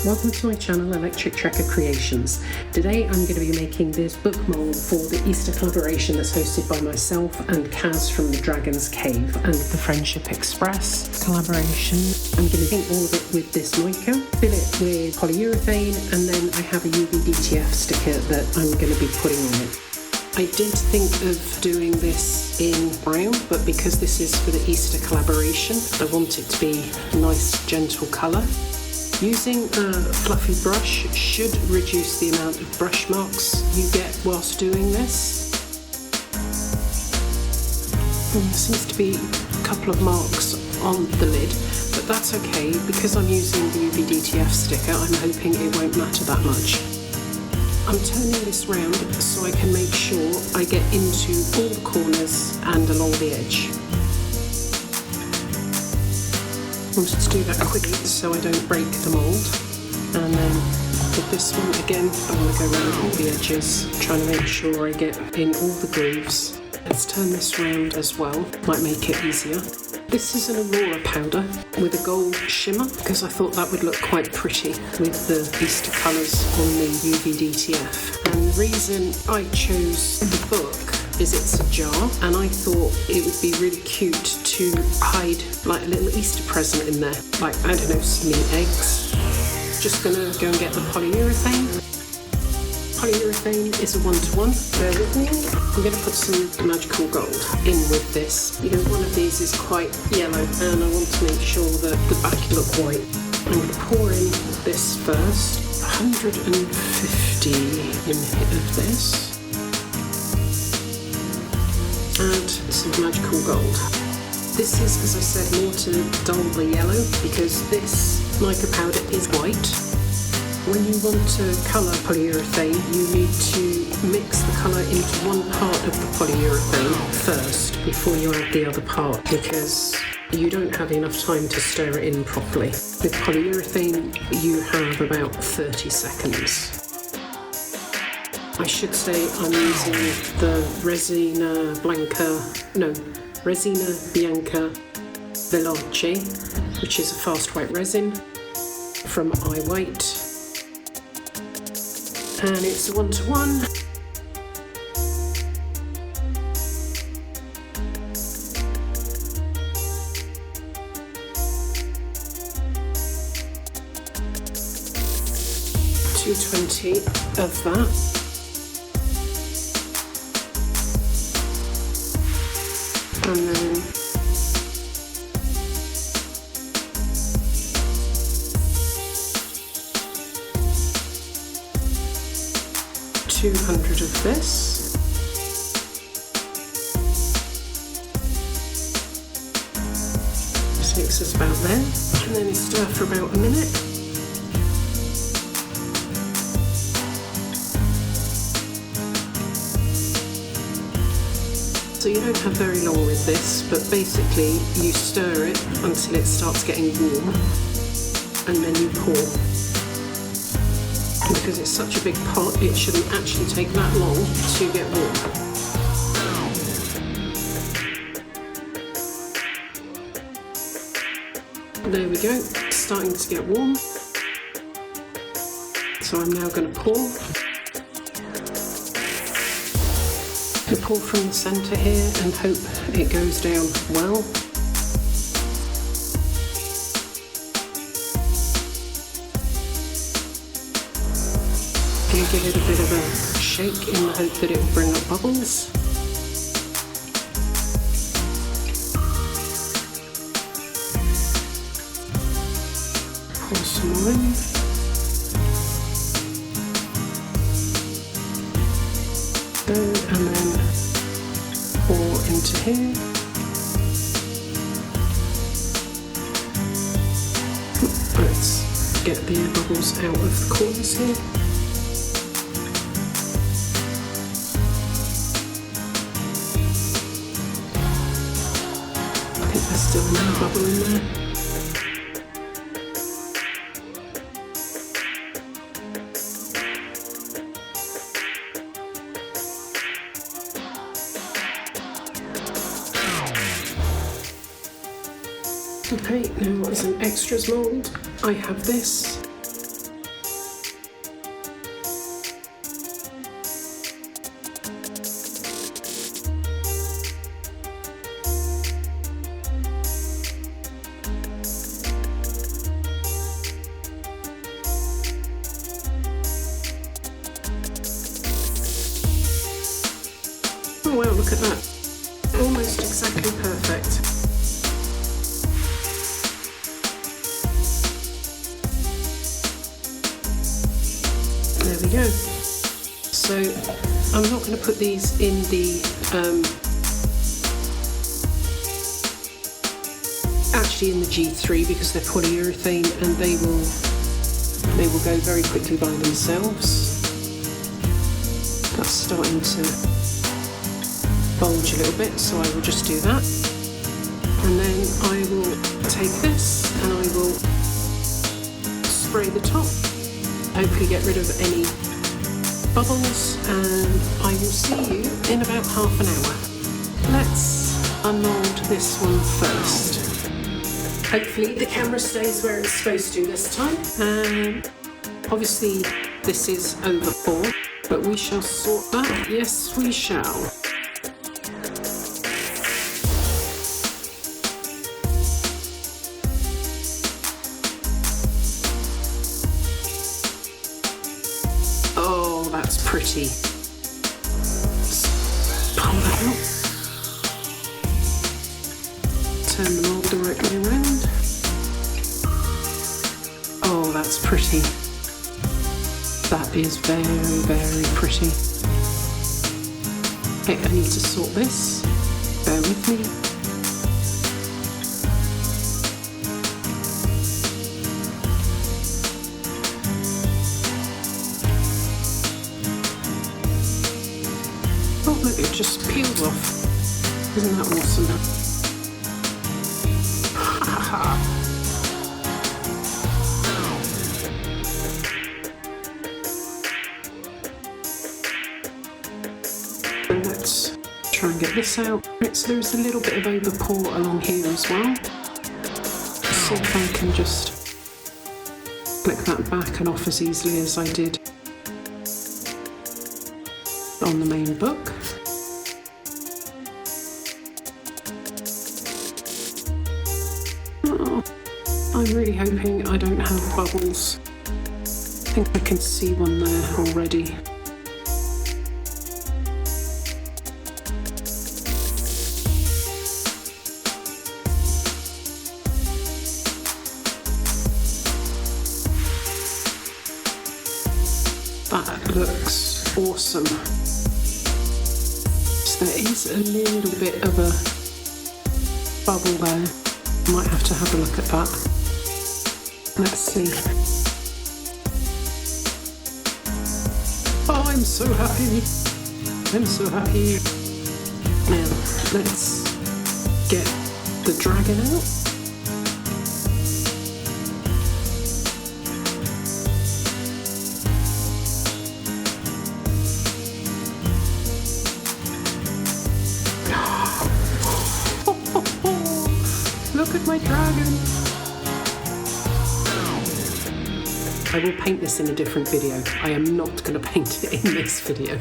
Welcome to my channel Electric Tracker Creations. Today I'm going to be making this book mould for the Easter collaboration that's hosted by myself and Kaz from the Dragon's Cave and the Friendship Express collaboration. I'm going to paint all of it with this mica, fill it with polyurethane, and then I have a UV DTF sticker that I'm going to be putting on it. I did think of doing this in brown, but because this is for the Easter collaboration, I want it to be a nice gentle colour. Using a fluffy brush should reduce the amount of brush marks you get whilst doing this. There seems to be a couple of marks on the lid, but that's okay because I'm using the UV DTF sticker. I'm hoping it won't matter that much. I'm turning this round so I can make sure I get into all the corners and along the edge. I wanted to do that quickly so I don't break the mould. And then with this one again, I want to go around all the edges, trying to make sure I get in all the grooves. Let's turn this round as well, might make it easier. This is an Aurora powder with a gold shimmer because I thought that would look quite pretty with the Easter colours on the UV DTF. And the reason I chose the book is it's a jar, and I thought it would be really cute to hide like a little Easter present in there, like, I don't know, some meat eggs. Just gonna go and get the polyurethane. Polyurethane is a 1-to-1, bear with me. I'm gonna put some magical gold in with this because one of these is quite yellow and I want to make sure that the back look white. I'm gonna pour in this first, 150 ml of this. Add some magical gold. This is, as I said, more to dull the yellow because this mica powder is white. When you want to colour polyurethane, you need to mix the colour into one part of the polyurethane first before you add the other part because you don't have enough time to stir it in properly. With polyurethane, you have about 30 seconds. I should say I'm using the Resina Bianca Veloce, which is a fast white resin from iWhite. And it's a 1-to-1. $220 of that. And then $200 of this. This makes us about there. And then stir for about a minute. So you don't have very long with this, but basically you stir it until it starts getting warm and then you pour. And because it's such a big pot, it shouldn't actually take that long to get warm. There we go, it's starting to get warm. So I'm now going to pour. I pour from the centre here and hope it goes down well. I'm going to give it a bit of a shake in the hope that it will bring up bubbles. Pour some more in. And then pour into here. Let's get the air bubbles out of the corners here. I think there's still another bubble in there. Okay, now as an extras mould, I have this. wow, look at that. Almost exactly perfect. There we go. So I'm not going to put these in the actually in the G3 because they're polyurethane and they will go very quickly by themselves. That's starting to bulge a little bit, so I will just do that. And then I will take this and I will spray the top, hopefully get rid of any bubbles, and I will see you in about half an hour. Let's unmould this one first. Hopefully the camera stays where it's supposed to this time. Obviously this is over 4, but we shall sort that. Yes, we shall. Oh, that's pretty. Let's pull that out. Turn the mould the right way around. Oh, that's pretty. That is very, very pretty. Okay, I need to sort this. Bear with me. Oh, look, it just peeled off. Isn't that awesome? And let's try and get this out. Right, so there's a little bit of overpour along here as well. Let's see if I can just flick that back and off as easily as I did on the main book. Oh, I'm really hoping I don't have bubbles. I think I can see one there already. That looks awesome. So there is a little bit of a bubble there. Might have to have a look at that. Let's see. Oh, I'm so happy. I'm so happy. Now, let's get the dragon out. Look at my dragon! I will paint this in a different video. I am not going to paint it in this video.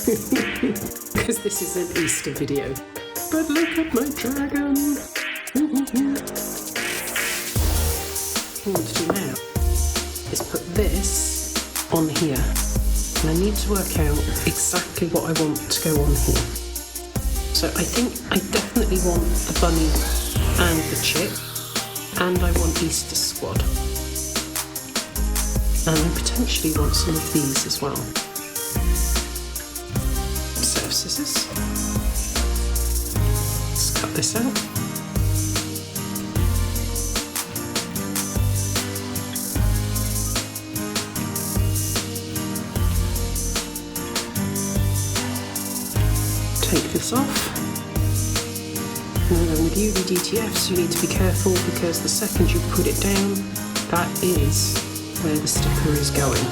Because this is an Easter video. But look at my dragon! What I want to do now is put this on here. And I need to work out exactly what I want to go on here. So I think I definitely want the bunny and the chick, and I want Easter squad. And I potentially want some of these as well. Set of scissors. Let's cut this out. Take this off. And with UV DTFs you need to be careful because the second you put it down, that is where the sticker is going.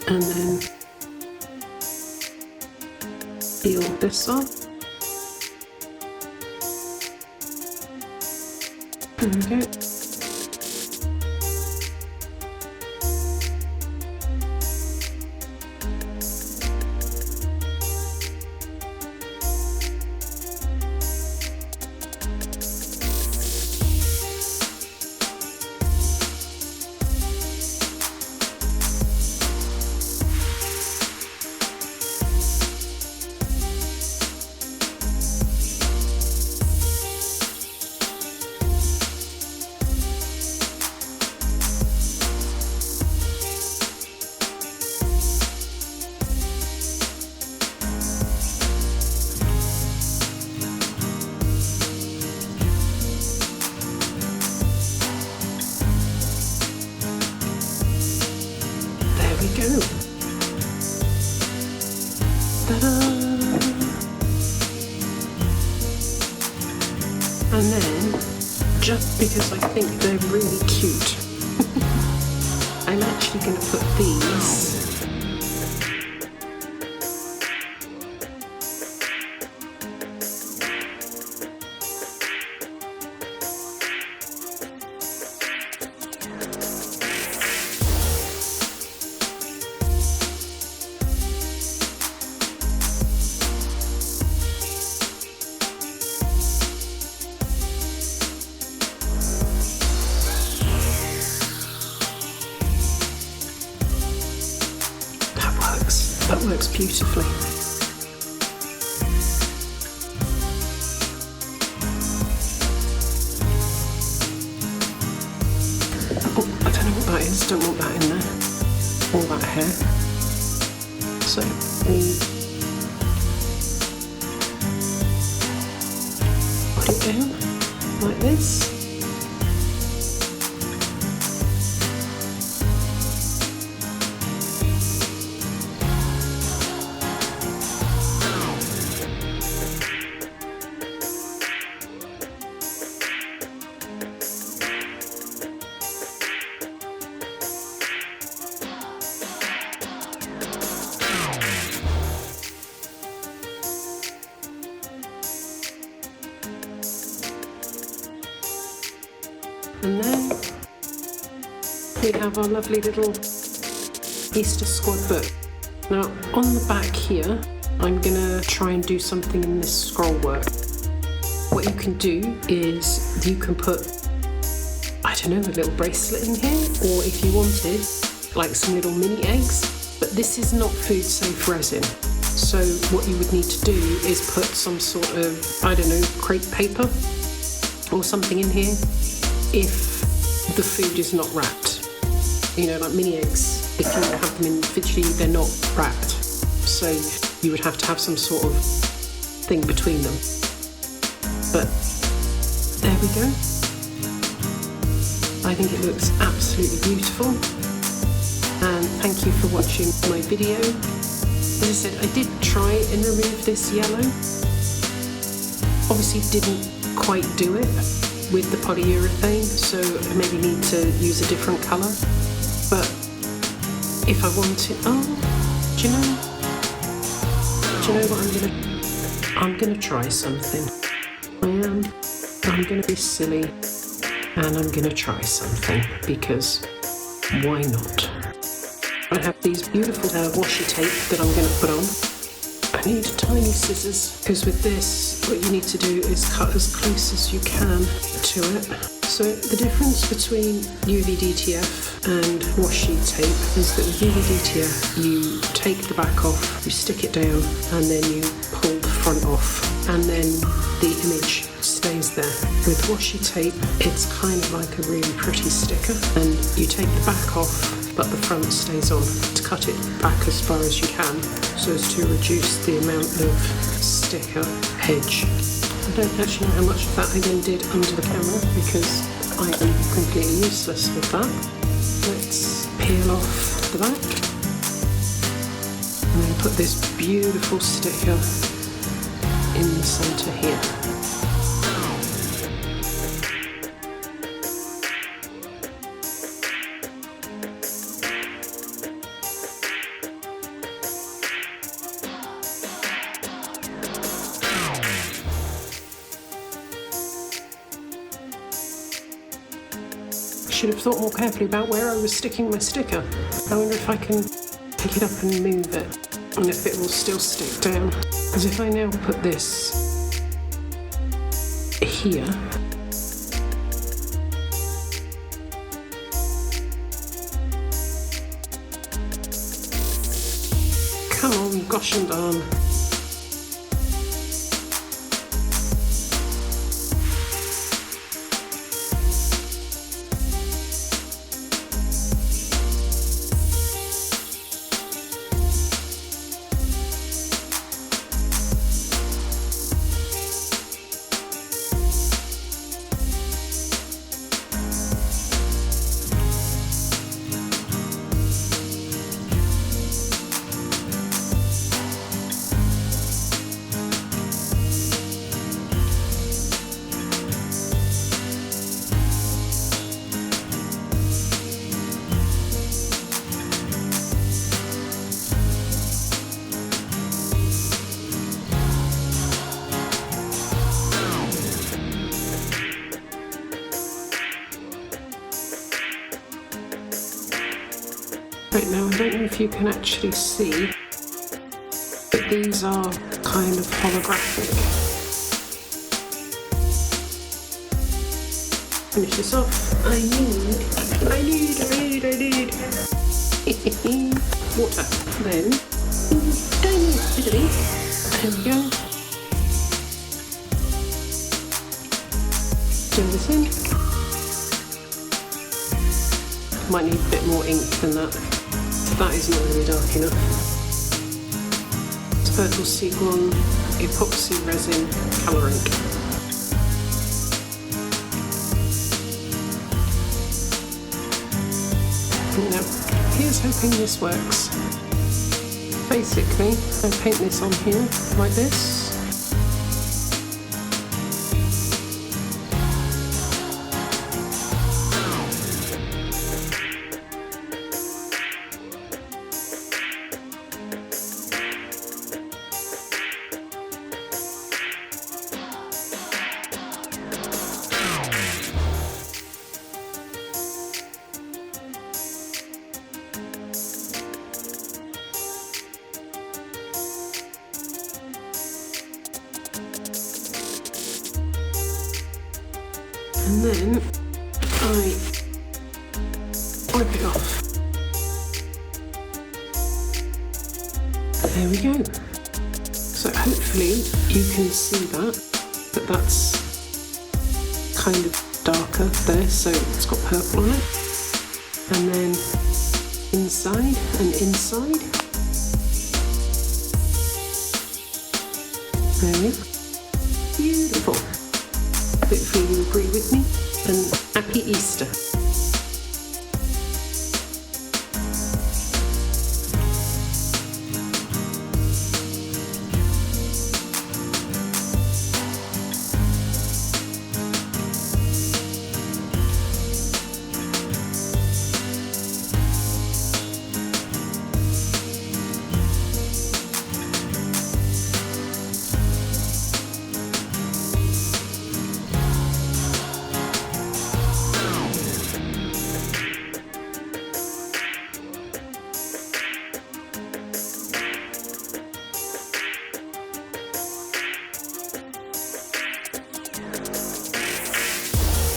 And then peel this off. There we go. go. Ta-da! And then, just because I think they're really cute, I'm actually going to put these That works beautifully. Oh, I don't know what that is. Don't want that in there. All that hair. So we put it down like this. And then we have our lovely little Easter squad book. Now on the back here, I'm gonna try and do something in this scroll work. What you can do is you can put, I don't know, a little bracelet in here, or if you wanted, like some little mini eggs, but this is not food safe resin. So what you would need to do is put some sort of, I don't know, crepe paper or something in here if the food is not wrapped. You know, like mini eggs, if you have them individually, they're not wrapped. So you would have to have some sort of thing between them. But there we go. I think it looks absolutely beautiful. And thank you for watching my video. As I said, I did try and remove this yellow. Obviously didn't quite do it with the polyurethane, so I maybe need to use a different colour. But if I want to, do you know what I'm gonna try something. I'm gonna be silly and I'm gonna try something, because why not? I have these beautiful washi tape that I'm going to put on. I need tiny scissors, because with this what you need to do is cut as close as you can to it. So the difference between UV DTF and washi tape is that with UV DTF you take the back off, you stick it down, and then you pull the front off, and then the image stays there. With washi tape it's kind of like a really pretty sticker, and you take the back off but the front stays on, to cut it back as far as you can so as to reduce the amount of sticker edge. I don't actually know how much of that I then did under the camera, because I am completely useless with that. Let's peel off the back and then put this beautiful sticker in the centre here. Should have thought more carefully about where I was sticking my sticker. I wonder if I can pick it up and move it, and if it will still stick down. Because if I now put this here, come on, gosh and darn. if you can actually see, but these are kind of holographic. Finish this off. I need water. Then, tiny fiddly. There we go. Fill this in. Might need a bit more ink than that. That is not really dark enough. It's Purple Sequin Epoxy Resin Colour Ink. Now, here's hoping this works. Basically, I paint this on here like this. And then I wipe it off. There we go. So hopefully you can see that that's kind of darker there, so it's got purple on it. And then inside and inside. There we go. Beautiful.